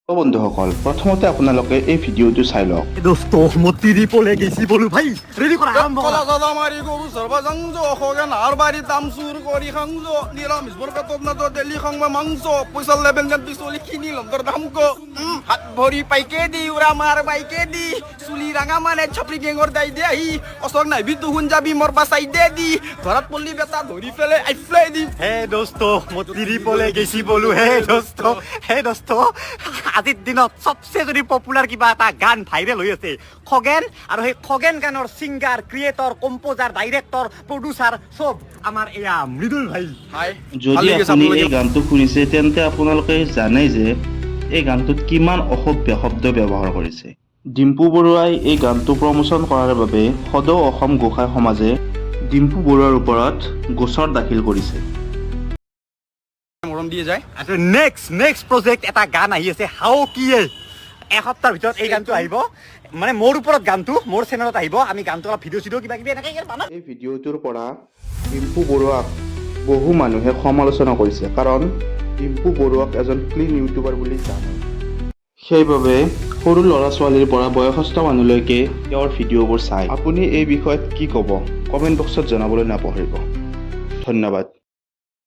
বন্ধুসকল প্ৰথমতে আপোনালোকে এই ভিডিঅ'টো চাই লওক দোস্ত মতি রিপোলে গেছি বলু ভাই রেডি করা আরম্ভ কলা দাদা মারি গরু সর্বজংজ খগেন আর বাড়ি দাম সুর করি খাংজ নিরামিষ বরকত না তো দিল্লি খাংবা মাংস পয়সা লেবেন জান পিছলি কিনি লন্দর দামকো হাত ভরি পাইকে দি উরা মার বাইকে দি চুলি রাঙা মানে ছপরি গেঙর দাই দে আহি অসক নাই বিতু হুন যাবি মোর বাসাই দে দি ধরাত পল্লি বেটা ধরি ফেলে আই ফ্লাই দি হে দোস্ত মতি রিপোলে গেছি বলু হে দোস্ত আজিৰ দিনত সবচে যদি পপুলাৰ কিবা এটা গান ভাইৰেল হৈ আছে খগেন আৰু সেই খগেন গানৰ singer creator composer director producer সব আমাৰ এয়া মৃদুল ভাই হাই যদি আপুনি এই গানটো শুনিছে তেন্তে আপোনালোকে জানে যে এই গানটোত কিমান অসভ্য শব্দ ব্যৱহাৰ কৰিছে ডিম্পু বৰুৱাই এই গানটো প্ৰমোচন কৰাৰ বাবে সদৌ অসম গোসাঁই সমাজে ডিম্পু বৰুৱাৰ ওপৰত গোচৰ দাখিল কৰিছে মৰম দিয়ে যায় আৰু নেক্সট প্ৰজেক্ট এটা গান আহি আছে হাও কিয়ে এসপ্তাহৰ ভিতৰত এই গানটো আহিব মানে মোৰ ওপৰত গানটো মোৰ চেনেলত আহিব আমি গানটো অলপ ভিডিঅ' কিবা কিবি এনেকৈ বনাম এই ভিডিঅ'টোৰ পৰা ডিম্পু বৰুৱাক বহু মানুহে সমালোচনা কৰিছে কাৰণ ডিম্পু বৰুৱাক এজন ক্লিন ইউটিউবাৰ বুলি জানে সেইবাবে সৰু ল'ৰা ছোৱালীৰ পৰা বয়সস্থ মানুহলৈকে তেওঁৰ ভিডিঅ'বোৰ চাই আপুনি এই বিষয়ত কি ক'ব কমেণ্ট বক্সত জনাবলৈ নাপাহৰিব ধন্যবাদ